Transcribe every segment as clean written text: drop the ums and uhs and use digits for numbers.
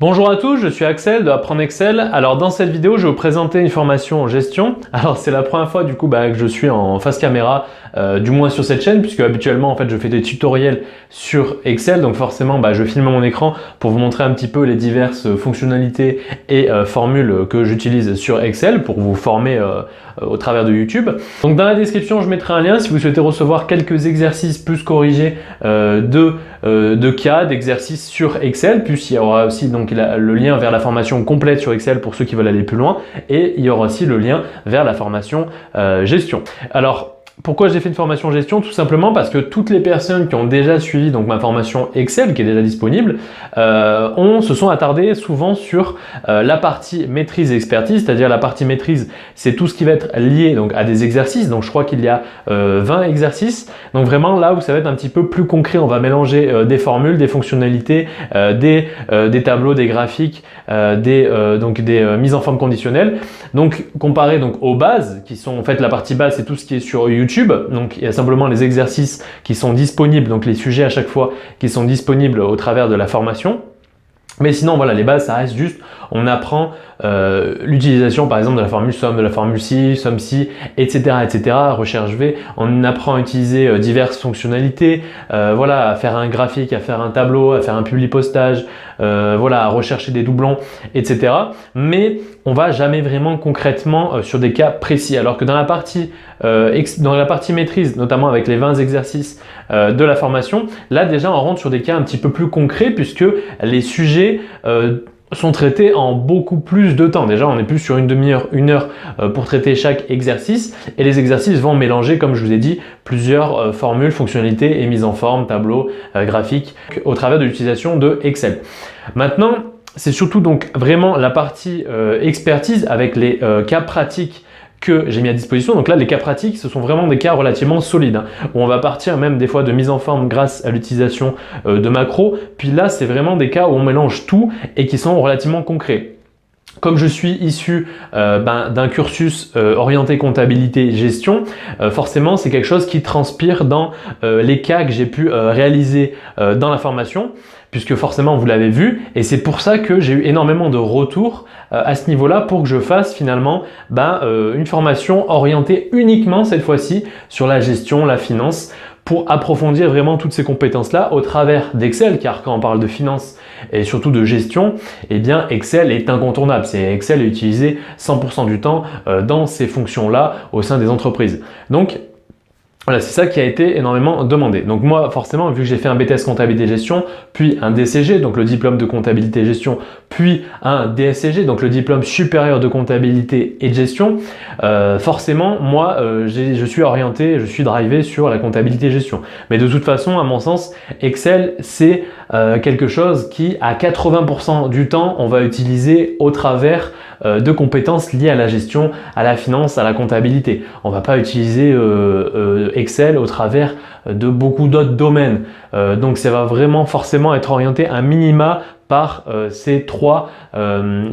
Bonjour à tous, je suis Axel de Apprendre Excel. Alors dans cette vidéo, je vais vous présenter une formation en gestion. Alors c'est la première fois que je suis en face caméra, du moins sur cette chaîne, puisque habituellement en fait je fais des tutoriels sur Excel. Donc forcément je filme mon écran pour vous montrer un petit peu les diverses fonctionnalités et formules que j'utilise sur Excel pour vous former au travers de YouTube. Donc dans la description, je mettrai un lien si vous souhaitez recevoir quelques exercices plus corrigés de cas, d'exercices sur Excel. Puis il y aura aussi donc le lien vers la formation complète sur Excel pour ceux qui veulent aller plus loin. Et il y aura aussi le lien vers la formation gestion. Alors, pourquoi j'ai fait une formation gestion? Tout simplement parce que toutes les personnes qui ont déjà suivi donc ma formation Excel qui est déjà disponible se sont attardées souvent sur la partie maîtrise et expertise, c'est-à-dire la partie maîtrise, c'est tout ce qui va être lié donc à des exercices. Donc je crois qu'il y a 20 exercices. Donc vraiment là où ça va être un petit peu plus concret, on va mélanger des formules, des fonctionnalités, des tableaux, des graphiques, des mises en forme conditionnelles. Donc comparé donc aux bases qui sont en fait la partie base, c'est tout ce qui est sur YouTube. Donc il y a simplement les exercices qui sont disponibles, donc les sujets à chaque fois qui sont disponibles au travers de la formation. Mais sinon, voilà, les bases, ça reste juste, on apprend l'utilisation par exemple de la formule somme, de la formule si, somme si, etc., etc., recherche V. On apprend à utiliser diverses fonctionnalités, voilà, à faire un graphique, à faire un tableau, à faire un publi-postage, voilà, à rechercher des doublons, etc. Mais on va jamais vraiment concrètement sur des cas précis. Alors que dans la partie maîtrise, notamment avec les 20 exercices de la formation, là déjà on rentre sur des cas un petit peu plus concrets puisque les sujets sont traités en beaucoup plus de temps. Déjà, on est plus sur une demi-heure, une heure pour traiter chaque exercice et les exercices vont mélanger, comme je vous ai dit, plusieurs formules, fonctionnalités et mises en forme, tableaux, graphiques au travers de l'utilisation de Excel. Maintenant, c'est surtout donc vraiment la partie expertise avec les cas pratiques que j'ai mis à disposition. Donc là, les cas pratiques, ce sont vraiment des cas relativement solides, où on va partir même des fois de mise en forme grâce à l'utilisation de macros. Puis là, c'est vraiment des cas où on mélange tout et qui sont relativement concrets. Comme je suis issu d'un cursus orienté comptabilité-gestion, forcément, c'est quelque chose qui transpire dans les cas que j'ai pu réaliser dans la formation, puisque forcément, vous l'avez vu, et c'est pour ça que j'ai eu énormément de retours à ce niveau-là pour que je fasse finalement une formation orientée uniquement cette fois-ci sur la gestion, la finance, pour approfondir vraiment toutes ces compétences-là au travers d'Excel, car quand on parle de finance et surtout de gestion, eh bien Excel est incontournable. Excel est utilisé 100% du temps dans ces fonctions-là au sein des entreprises. Donc, voilà, c'est ça qui a été énormément demandé. Donc moi, forcément, vu que j'ai fait un BTS comptabilité gestion, puis un DCG, donc le diplôme de comptabilité gestion, puis un DSCG, donc le diplôme supérieur de comptabilité et de gestion, forcément, moi, je suis orienté, je suis drivé sur la comptabilité gestion. Mais de toute façon, à mon sens, Excel, c'est quelque chose qui, à 80% du temps, on va utiliser au travers de compétences liées à la gestion, à la finance, à la comptabilité. On ne va pas utiliser Excel au travers de beaucoup d'autres domaines. Donc ça va vraiment forcément être orienté à minima par ces trois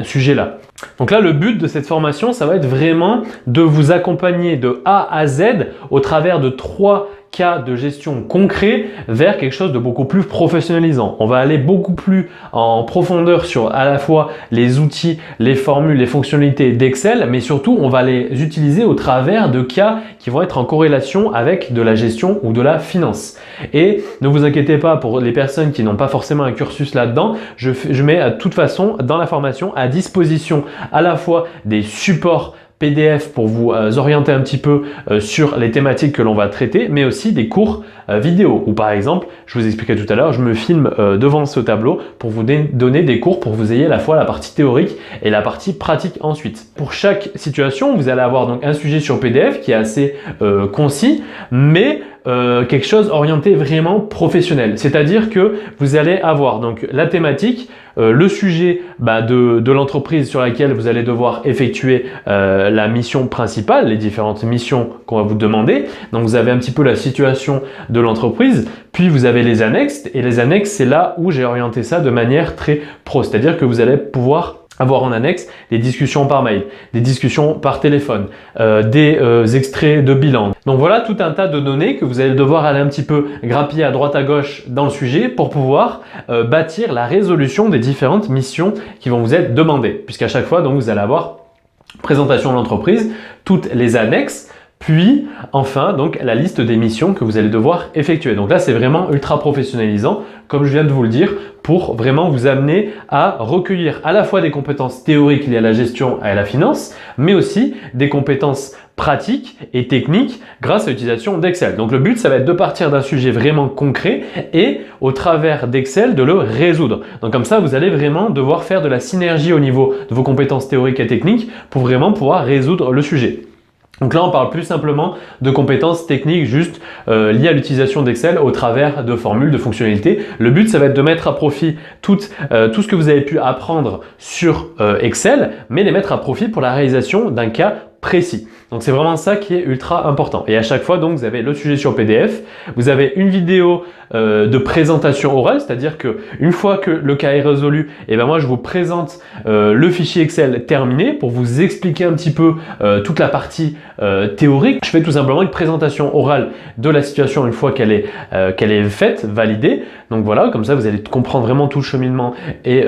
sujets-là. Donc là, le but de cette formation, ça va être vraiment de vous accompagner de A à Z au travers de 3 cas de gestion concrets vers quelque chose de beaucoup plus professionnalisant. On va aller beaucoup plus en profondeur sur à la fois les outils, les formules, les fonctionnalités d'Excel, mais surtout on va les utiliser au travers de cas qui vont être en corrélation avec de la gestion ou de la finance. Et ne vous inquiétez pas pour les personnes qui n'ont pas forcément un cursus là-dedans, je mets de toute façon dans la formation à disposition à la fois des supports PDF pour vous orienter un petit peu sur les thématiques que l'on va traiter, mais aussi des cours vidéo où par exemple, je vous expliquais tout à l'heure, je me filme devant ce tableau pour vous donner des cours pour que vous ayez à la fois la partie théorique et la partie pratique ensuite. Pour chaque situation, vous allez avoir donc un sujet sur PDF qui est assez concis, mais quelque chose orienté vraiment professionnel. C'est-à-dire que vous allez avoir donc la thématique, le sujet de l'entreprise sur laquelle vous allez devoir effectuer la mission principale, les différentes missions qu'on va vous demander. Donc vous avez un petit peu la situation de l'entreprise, puis vous avez les annexes, et les annexes, c'est là où j'ai orienté ça de manière très pro, c'est-à-dire que vous allez pouvoir avoir en annexe des discussions par mail, des discussions par téléphone, des extraits de bilan. Donc voilà tout un tas de données que vous allez devoir aller un petit peu grappiller à droite à gauche dans le sujet pour pouvoir bâtir la résolution des différentes missions qui vont vous être demandées. Puisqu'à chaque fois, donc, vous allez avoir présentation de l'entreprise, toutes les annexes, puis enfin donc la liste des missions que vous allez devoir effectuer. Donc là c'est vraiment ultra professionnalisant comme je viens de vous le dire pour vraiment vous amener à recueillir à la fois des compétences théoriques liées à la gestion et à la finance mais aussi des compétences pratiques et techniques grâce à l'utilisation d'Excel. Donc le but ça va être de partir d'un sujet vraiment concret et au travers d'Excel de le résoudre. Donc comme ça vous allez vraiment devoir faire de la synergie au niveau de vos compétences théoriques et techniques pour vraiment pouvoir résoudre le sujet. Donc là, on parle plus simplement de compétences techniques juste liées à l'utilisation d'Excel au travers de formules, de fonctionnalités. Le but, ça va être de mettre à profit tout ce que vous avez pu apprendre sur Excel, mais les mettre à profit pour la réalisation d'un cas précis. Donc c'est vraiment ça qui est ultra important. Et à chaque fois, donc, vous avez le sujet sur PDF, vous avez une vidéo de présentation orale, c'est-à-dire que une fois que le cas est résolu, et ben moi je vous présente le fichier Excel terminé pour vous expliquer un petit peu toute la partie théorique. Je fais tout simplement une présentation orale de la situation une fois qu'elle est faite, validée. Donc voilà, comme ça vous allez comprendre vraiment tout le cheminement et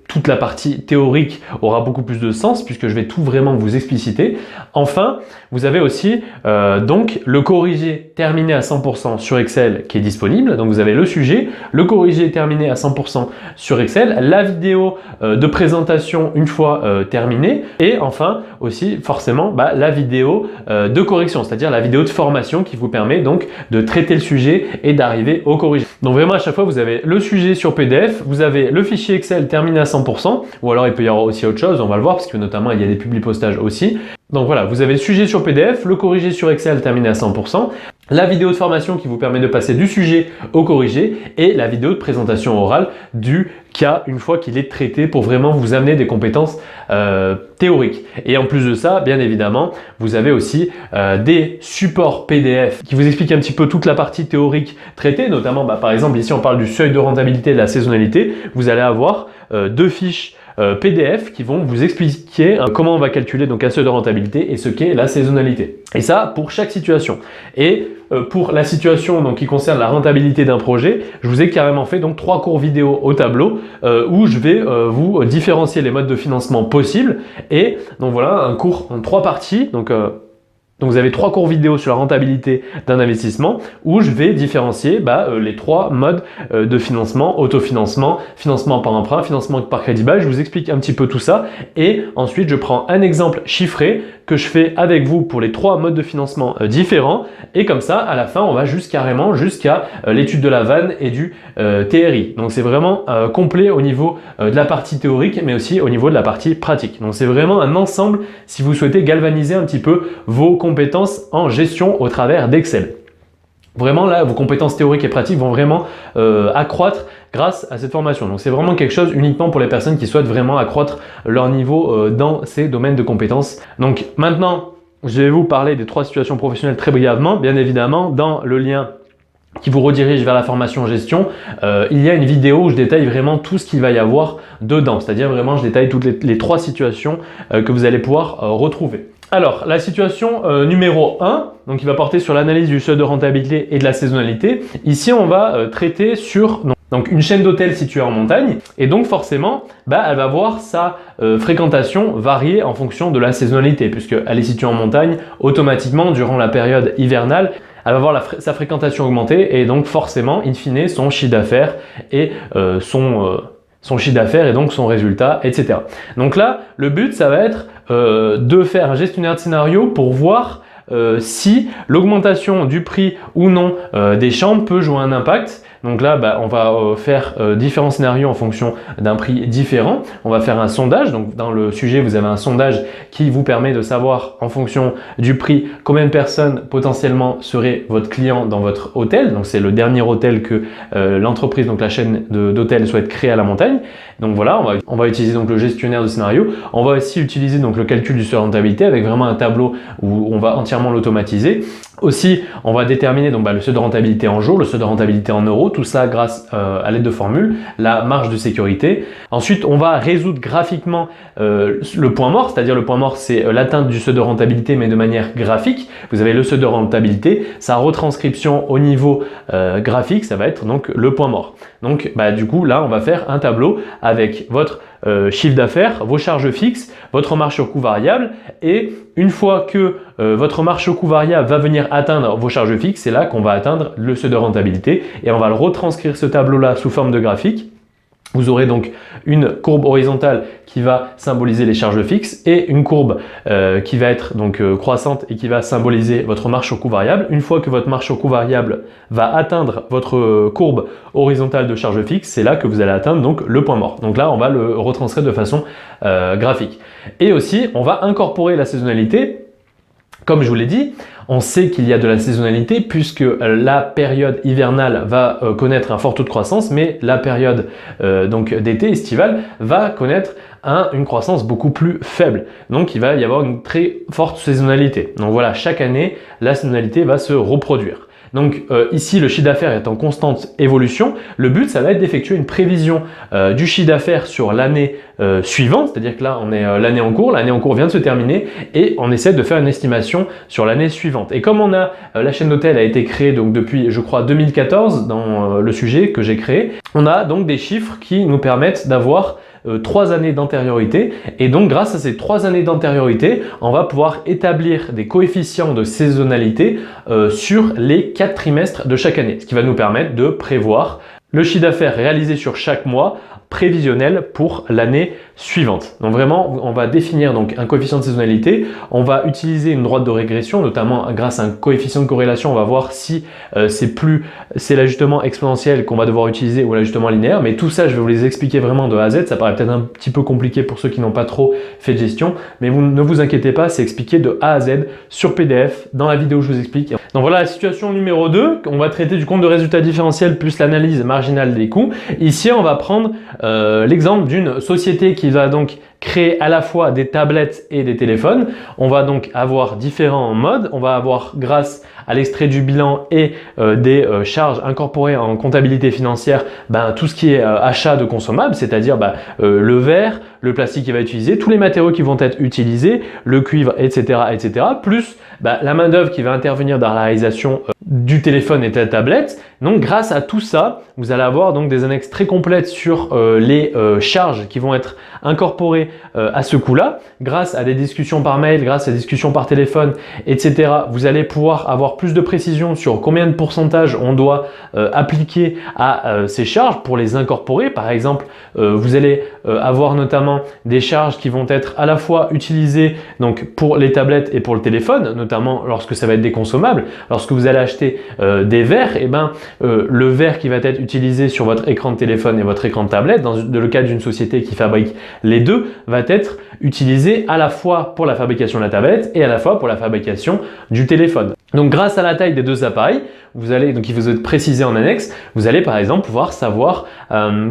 toute la partie théorique aura beaucoup plus de sens puisque je vais tout vraiment vous expliciter. Enfin, vous avez aussi donc le corrigé terminé à 100% sur Excel qui est disponible. Donc vous avez le sujet, le corrigé terminé à 100% sur Excel, la vidéo de présentation une fois terminée et enfin aussi forcément la vidéo de correction, c'est-à-dire la vidéo de formation qui vous permet donc de traiter le sujet et d'arriver au corrigé. Donc vraiment à chaque fois vous avez le sujet sur PDF, vous avez le fichier Excel terminé à 100%, ou alors il peut y avoir aussi autre chose, on va le voir parce que notamment il y a des publi-postages aussi. Donc voilà, vous avez le sujet sur PDF, le corrigé sur Excel terminé à 100%, la vidéo de formation qui vous permet de passer du sujet au corrigé et la vidéo de présentation orale du cas une fois qu'il est traité pour vraiment vous amener des compétences théoriques. Et en plus de ça, bien évidemment, vous avez aussi des supports PDF qui vous expliquent un petit peu toute la partie théorique traitée, notamment par exemple ici on parle du seuil de rentabilité et de la saisonnalité. Vous allez avoir deux fiches PDF qui vont vous expliquer comment on va calculer donc un seuil de rentabilité et ce qu'est la saisonnalité. Et ça pour chaque situation. Et pour la situation donc, qui concerne la rentabilité d'un projet, je vous ai carrément fait donc 3 cours vidéo au tableau où je vais vous différencier les modes de financement possibles. Et donc voilà un cours en 3 parties. Donc vous avez 3 cours vidéo sur la rentabilité d'un investissement où je vais différencier les 3 modes de financement, autofinancement, financement par emprunt, financement par crédit bail. Je vous explique un petit peu tout ça et ensuite je prends un exemple chiffré que je fais avec vous pour les 3 modes de financement différents et comme ça à la fin on va carrément jusqu'à l'étude de la vanne et du TRI. Donc c'est vraiment complet au niveau de la partie théorique mais aussi au niveau de la partie pratique. Donc c'est vraiment un ensemble si vous souhaitez galvaniser un petit peu vos compétences en gestion au travers d'Excel. Vraiment là, vos compétences théoriques et pratiques vont vraiment accroître grâce à cette formation. Donc c'est vraiment quelque chose uniquement pour les personnes qui souhaitent vraiment accroître leur niveau dans ces domaines de compétences. Donc maintenant, je vais vous parler des 3 situations professionnelles très brièvement. Bien évidemment, dans le lien qui vous redirige vers la formation en gestion, il y a une vidéo où je détaille vraiment tout ce qu'il va y avoir dedans. C'est-à-dire vraiment, je détaille toutes les 3 situations que vous allez pouvoir retrouver. Alors, la situation numéro 1, donc qui va porter sur l'analyse du seuil de rentabilité et de la saisonnalité. Ici, on va traiter sur donc une chaîne d'hôtels située en montagne et donc forcément, elle va voir sa fréquentation varier en fonction de la saisonnalité puisqu'elle est située en montagne, automatiquement durant la période hivernale, elle va voir sa fréquentation augmenter et donc forcément, in fine, son chiffre d'affaires et son chiffre d'affaires et donc son résultat, etc. Donc là, le but, ça va être de faire un gestionnaire de scénario pour voir si l'augmentation du prix ou non des chambres peut jouer un impact. Donc là, on va faire différents scénarios en fonction d'un prix différent. On va faire un sondage. Donc dans le sujet, vous avez un sondage qui vous permet de savoir en fonction du prix combien de personnes potentiellement seraient votre client dans votre hôtel. Donc c'est le dernier hôtel que l'entreprise, donc la chaîne d'hôtels souhaite créer à la montagne. Donc voilà, on va utiliser donc le gestionnaire de scénario. On va aussi utiliser donc le calcul du seuil de rentabilité avec vraiment un tableau où on va entièrement l'automatiser. Aussi, on va déterminer donc le seuil de rentabilité en jours, le seuil de rentabilité en euros, tout ça grâce à l'aide de formules, la marge de sécurité. Ensuite, on va résoudre graphiquement le point mort, c'est-à-dire le point mort, c'est l'atteinte du seuil de rentabilité, mais de manière graphique. Vous avez le seuil de rentabilité, sa retranscription au niveau graphique, ça va être donc le point mort. Donc, du coup, là, on va faire un tableau avec votre chiffre d'affaires, vos charges fixes, votre marge sur coût variable, et une fois que votre marge sur coût variable va venir atteindre vos charges fixes, c'est là qu'on va atteindre le seuil de rentabilité et on va le retranscrire ce tableau-là sous forme de graphique. Vous aurez donc une courbe horizontale qui va symboliser les charges fixes et une courbe qui va être donc croissante et qui va symboliser votre marge sur coût variable. Une fois que votre marge sur coût variable va atteindre votre courbe horizontale de charges fixes, c'est là que vous allez atteindre donc le point mort. Donc là, on va le retranscrire de façon graphique. Et aussi, on va incorporer la saisonnalité. Comme je vous l'ai dit, on sait qu'il y a de la saisonnalité puisque la période hivernale va connaître un fort taux de croissance, mais la période donc d'été estivale va connaître une croissance beaucoup plus faible. Donc il va y avoir une très forte saisonnalité. Donc voilà, chaque année, la saisonnalité va se reproduire. Donc ici, le chiffre d'affaires est en constante évolution. Le but, ça va être d'effectuer une prévision du chiffre d'affaires sur l'année suivante, c'est-à-dire que là, on est l'année en cours vient de se terminer et on essaie de faire une estimation sur l'année suivante. Et comme la chaîne d'hôtel a été créée donc depuis, je crois, 2014 dans le sujet que j'ai créé, on a donc des chiffres qui nous permettent d'avoir 3 années d'antériorité et donc grâce à ces 3 années d'antériorité, on va pouvoir établir des coefficients de saisonnalité sur les 4 trimestres de chaque année, ce qui va nous permettre de prévoir le chiffre d'affaires réalisé sur chaque mois prévisionnel pour l'année suivante. Donc vraiment, on va définir donc un coefficient de saisonnalité, on va utiliser une droite de régression, notamment grâce à un coefficient de corrélation, on va voir si c'est l'ajustement exponentiel qu'on va devoir utiliser ou l'ajustement linéaire, mais tout ça, je vais vous les expliquer vraiment de A à Z, ça paraît peut-être un petit peu compliqué pour ceux qui n'ont pas trop fait de gestion, mais ne vous inquiétez pas, c'est expliqué de A à Z sur PDF, dans la vidéo je vous explique. Donc voilà la situation numéro 2, on va traiter du compte de résultat différentiel plus l'analyse marginale des coûts. Ici, on va prendre l'exemple d'une société qui va donc créer à la fois des tablettes et des téléphones. On va donc avoir différents modes. On va avoir, grâce à l'extrait du bilan et des charges incorporées en comptabilité financière, tout ce qui est achat de consommables, c'est-à-dire le verre, le plastique qui va être utilisé, tous les matériaux qui vont être utilisés, le cuivre, etc., etc., plus la main-d'œuvre qui va intervenir dans la réalisation du téléphone et de la tablette. Donc grâce à tout ça, vous allez avoir donc des annexes très complètes sur les charges qui vont être incorporées à ce coût-là. Grâce à des discussions par mail, grâce à des discussions par téléphone, etc., vous allez pouvoir avoir plus de précision sur combien de pourcentage on doit appliquer à ces charges pour les incorporer. Par exemple, vous allez avoir notamment des charges qui vont être à la fois utilisées donc pour les tablettes et pour le téléphone, notamment lorsque ça va être des consommables. Lorsque vous allez acheter des verres, le verre qui va être utilisé sur votre écran de téléphone et votre écran de tablette, dans le cas d'une société qui fabrique les deux, va être utilisé à la fois pour la fabrication de la tablette et à la fois pour la fabrication du téléphone. Donc grâce à la taille des deux appareils, donc il vous est précisé en annexe, vous allez par exemple pouvoir savoir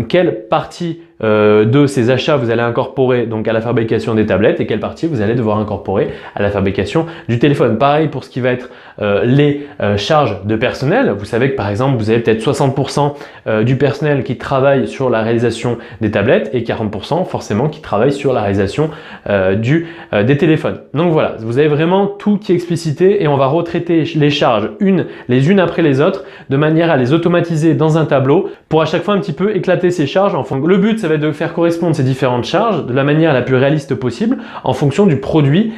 quelle partie de ces achats vous allez incorporer donc à la fabrication des tablettes et quelle partie vous allez devoir incorporer à la fabrication du téléphone. Pareil pour ce qui va être les charges de personnel. Vous savez que par exemple vous avez peut-être 60% du personnel qui travaille sur la réalisation des tablettes et 40% forcément qui travaille sur la réalisation des téléphones. Donc voilà, vous avez vraiment tout qui est explicité et on va retraiter les charges les unes après les autres de manière à les automatiser dans un tableau pour à chaque fois un petit peu éclater ces charges. Le but, ça va être de faire correspondre ces différentes charges de la manière la plus réaliste possible en fonction du produit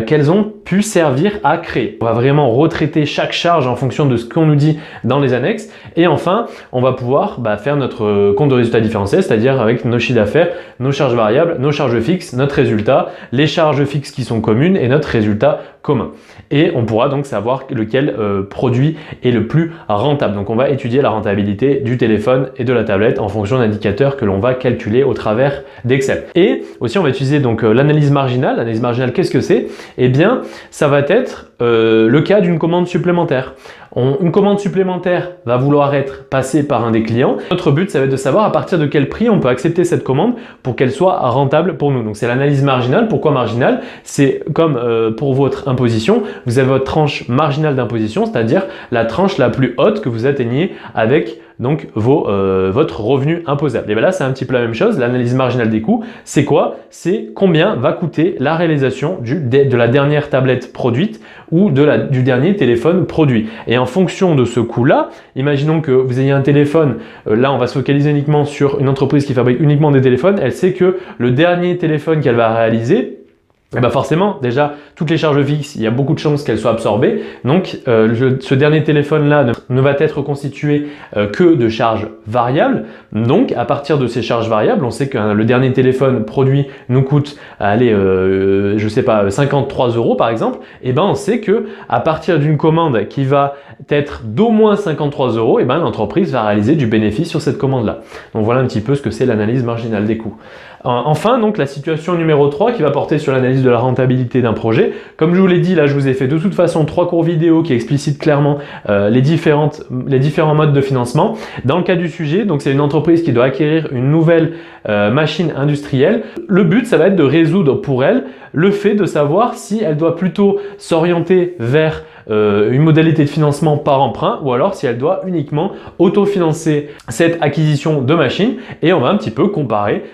qu'elles ont pu servir à créer. On va vraiment retraiter chaque charge en fonction de ce qu'on nous dit dans les annexes et enfin, on va pouvoir faire notre compte de résultat différentiel, c'est-à-dire avec nos chiffres d'affaires, nos charges variables, nos charges fixes, notre résultat, les charges fixes qui sont communes et notre résultat commun. Et on pourra donc savoir lequel produit est le plus rentable. Donc on va étudier la rentabilité du téléphone et de la tablette en fonction d'indicateurs que l'on va calculer au travers d'Excel. Et aussi on va utiliser donc l'analyse marginale. L'analyse marginale, qu'est-ce que c'est? Eh bien, ça va être le cas d'une commande supplémentaire. Une commande supplémentaire va vouloir être passée par un des clients. Notre but, ça va être de savoir à partir de quel prix on peut accepter cette commande pour qu'elle soit rentable pour nous. Donc c'est l'analyse marginale. Pourquoi marginale? C'est comme pour votre imposition, vous avez votre tranche marginale d'imposition, c'est-à-dire la tranche la plus haute que vous atteignez avec donc votre revenu imposable. Et bien là, c'est un petit peu la même chose. L'analyse marginale des coûts, c'est quoi? C'est combien va coûter la réalisation de la dernière tablette produite ou du dernier téléphone produit. Et en fonction de ce coût-là, imaginons que vous ayez un téléphone, là on va se focaliser uniquement sur une entreprise qui fabrique uniquement des téléphones, elle sait que le dernier téléphone qu'elle va réaliser, et ben forcément, déjà, toutes les charges fixes, il y a beaucoup de chances qu'elles soient absorbées. Donc, ce dernier téléphone-là ne va être constitué que de charges variables. Donc, à partir de ces charges variables, on sait que le dernier téléphone produit nous coûte, allez, je sais pas, 53 € par exemple. Et ben, on sait que à partir d'une commande qui va être d'au moins 53 €, et ben, l'entreprise va réaliser du bénéfice sur cette commande-là. Donc, voilà un petit peu ce que c'est l'analyse marginale des coûts. Enfin, donc la situation numéro 3 qui va porter sur l'analyse de la rentabilité d'un projet. Comme je vous l'ai dit, là je vous ai fait de toute façon 3 cours vidéo qui explicitent clairement les différents modes de financement. Dans le cas du sujet, donc c'est une entreprise qui doit acquérir une nouvelle machine industrielle. Le but, ça va être de résoudre pour elle le fait de savoir si elle doit plutôt s'orienter vers une modalité de financement par emprunt ou alors si elle doit uniquement autofinancer cette acquisition de machines, et on va un petit peu comparer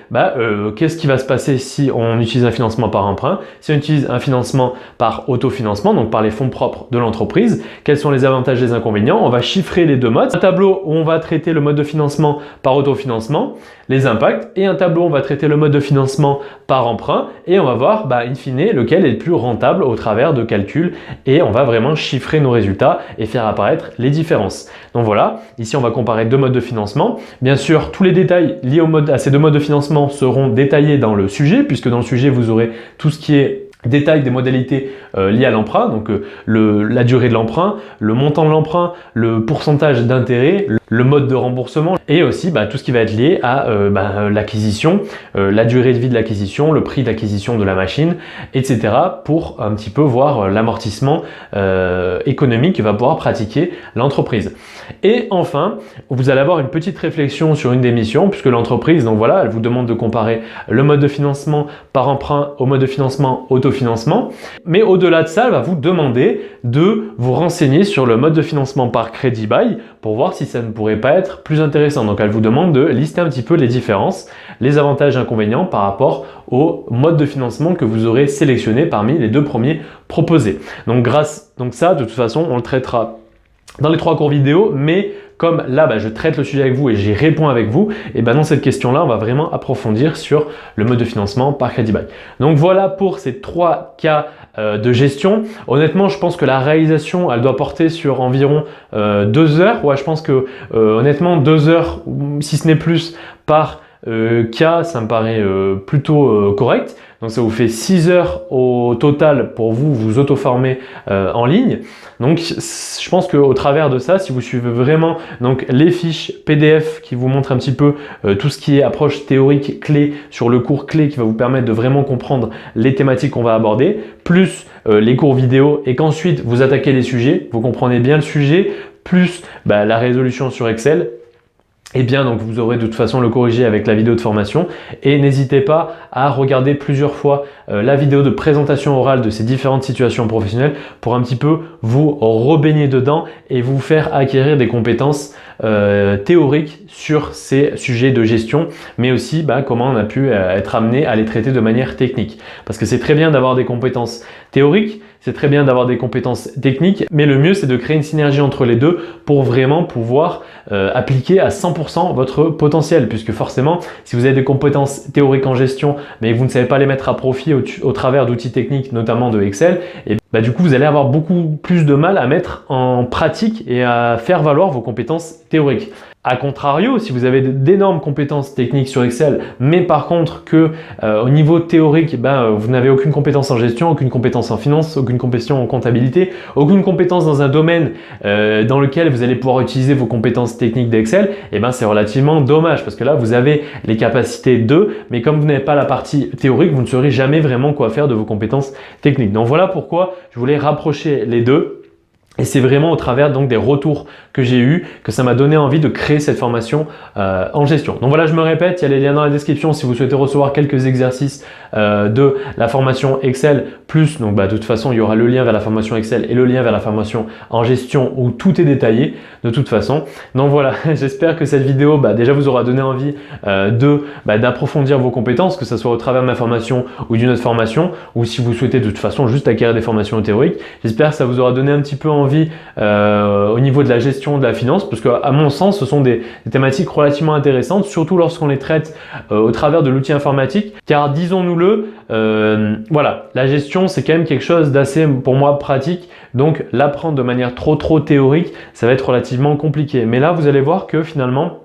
qu'est-ce qui va se passer si on utilise un financement par emprunt, si on utilise un financement par autofinancement, donc par les fonds propres de l'entreprise, quels sont les avantages et les inconvénients. On va chiffrer les deux modes. Un tableau où on va traiter le mode de financement par autofinancement, les impacts, et un tableau où on va traiter le mode de financement par emprunt, et on va voir in fine lequel est le plus rentable au travers de calculs, et on va vraiment chiffrer nos résultats et faire apparaître les différences. Donc voilà, ici on va comparer deux modes de financement. Bien sûr, tous les détails liés à ces deux modes de financement seront détaillés dans le sujet, puisque dans le sujet vous aurez tout ce qui est détail des modalités liées à l'emprunt, donc la durée de l'emprunt, le montant de l'emprunt, le pourcentage d'intérêt, le mode de remboursement, et aussi tout ce qui va être lié à l'acquisition, la durée de vie de l'acquisition, le prix d'acquisition de la machine, etc. pour un petit peu voir l'amortissement économique que va pouvoir pratiquer l'entreprise. Et enfin, vous allez avoir une petite réflexion sur une des missions, puisque l'entreprise, donc voilà, elle vous demande de comparer le mode de financement par emprunt au mode de financement autofinancement. Mais au-delà de ça, elle va vous demander de vous renseigner sur le mode de financement par crédit bail pour voir si ça ne pourrait pas être plus intéressant. Donc elle vous demande de lister un petit peu les différences, les avantages et inconvénients par rapport au mode de financement que vous aurez sélectionné parmi les deux premiers proposés. Donc ça, de toute façon, on le traitera dans les 3 cours vidéo, mais comme là je traite le sujet avec vous et j'y réponds avec vous, et dans cette question-là, on va vraiment approfondir sur le mode de financement par crédit bail. Donc voilà pour ces 3 cas de gestion. Honnêtement, je pense que la réalisation, elle doit porter sur environ 2 heures. Ouais, je pense que honnêtement, 2 heures, si ce n'est plus, par cas, ça me paraît plutôt correct. Donc ça vous fait 6 heures au total pour vous auto-former en ligne. Donc je pense qu'au travers de ça, si vous suivez vraiment les fiches PDF qui vous montrent un petit peu tout ce qui est approche théorique clé sur le cours clé qui va vous permettre de vraiment comprendre les thématiques qu'on va aborder, plus les cours vidéo, et qu'ensuite vous attaquez les sujets, vous comprenez bien le sujet, plus la résolution sur Excel, et bien donc vous aurez de toute façon le corrigé avec la vidéo de formation. Et n'hésitez pas à regarder plusieurs fois la vidéo de présentation orale de ces différentes situations professionnelles pour un petit peu vous rebaigner dedans et vous faire acquérir des compétences théoriques sur ces sujets de gestion, mais aussi comment on a pu être amené à les traiter de manière technique. Parce que c'est très bien d'avoir des compétences théoriques, c'est très bien d'avoir des compétences techniques, mais le mieux c'est de créer une synergie entre les deux pour vraiment pouvoir appliquer à 100% votre potentiel, puisque forcément si vous avez des compétences théoriques en gestion mais vous ne savez pas les mettre à profit au travers d'outils techniques, notamment de Excel, et du coup vous allez avoir beaucoup plus de mal à mettre en pratique et à faire valoir vos compétences théoriques. A contrario, si vous avez d'énormes compétences techniques sur Excel, mais par contre que au niveau théorique, vous n'avez aucune compétence en gestion, aucune compétence en finance, aucune compétence en comptabilité, aucune compétence dans un domaine dans lequel vous allez pouvoir utiliser vos compétences techniques d'Excel, c'est relativement dommage parce que là vous avez les capacités mais comme vous n'avez pas la partie théorique, vous ne saurez jamais vraiment quoi faire de vos compétences techniques. Donc voilà pourquoi je voulais rapprocher les deux. Et c'est vraiment au travers donc des retours que j'ai eus que ça m'a donné envie de créer cette formation en gestion. Donc voilà, je me répète, il y a les liens dans la description si vous souhaitez recevoir quelques exercices de la formation Excel plus. Donc de toute façon, il y aura le lien vers la formation Excel et le lien vers la formation en gestion où tout est détaillé de toute façon. Donc voilà, j'espère que cette vidéo déjà vous aura donné envie d'approfondir vos compétences, que ce soit au travers de ma formation ou d'une autre formation, ou si vous souhaitez de toute façon juste acquérir des formations théoriques. J'espère que ça vous aura donné un petit peu envie au niveau de la gestion de la finance, parce qu'à mon sens, ce sont des thématiques relativement intéressantes, surtout lorsqu'on les traite au travers de l'outil informatique, car disons-nous-le, voilà, la gestion c'est quand même quelque chose d'assez pour moi pratique, donc l'apprendre de manière trop théorique, ça va être relativement compliqué. Mais là, vous allez voir que finalement,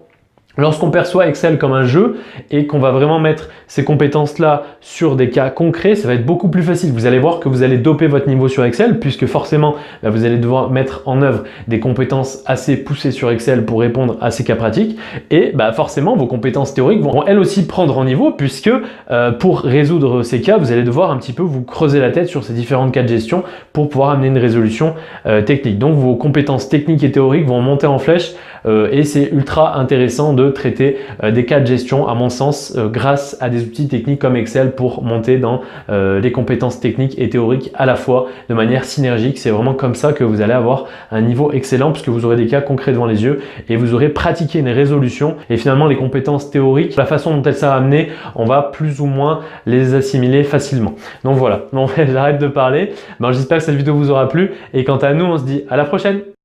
lorsqu'on perçoit Excel comme un jeu et qu'on va vraiment mettre ces compétences-là sur des cas concrets, ça va être beaucoup plus facile. Vous allez voir que vous allez doper votre niveau sur Excel puisque forcément, vous allez devoir mettre en œuvre des compétences assez poussées sur Excel pour répondre à ces cas pratiques. Et forcément, vos compétences théoriques vont elles aussi prendre en niveau puisque pour résoudre ces cas, vous allez devoir un petit peu vous creuser la tête sur ces différents cas de gestion pour pouvoir amener une résolution technique. Donc, vos compétences techniques et théoriques vont monter en flèche et c'est ultra intéressant de traiter des cas de gestion à mon sens grâce à des outils techniques comme Excel pour monter dans les compétences techniques et théoriques à la fois de manière synergique. C'est vraiment comme ça que vous allez avoir un niveau excellent puisque vous aurez des cas concrets devant les yeux et vous aurez pratiqué une résolution et finalement les compétences théoriques, la façon dont elles sont amenées, on va plus ou moins les assimiler facilement. Donc voilà, j'arrête de parler. J'espère que cette vidéo vous aura plu et quant à nous, on se dit à la prochaine.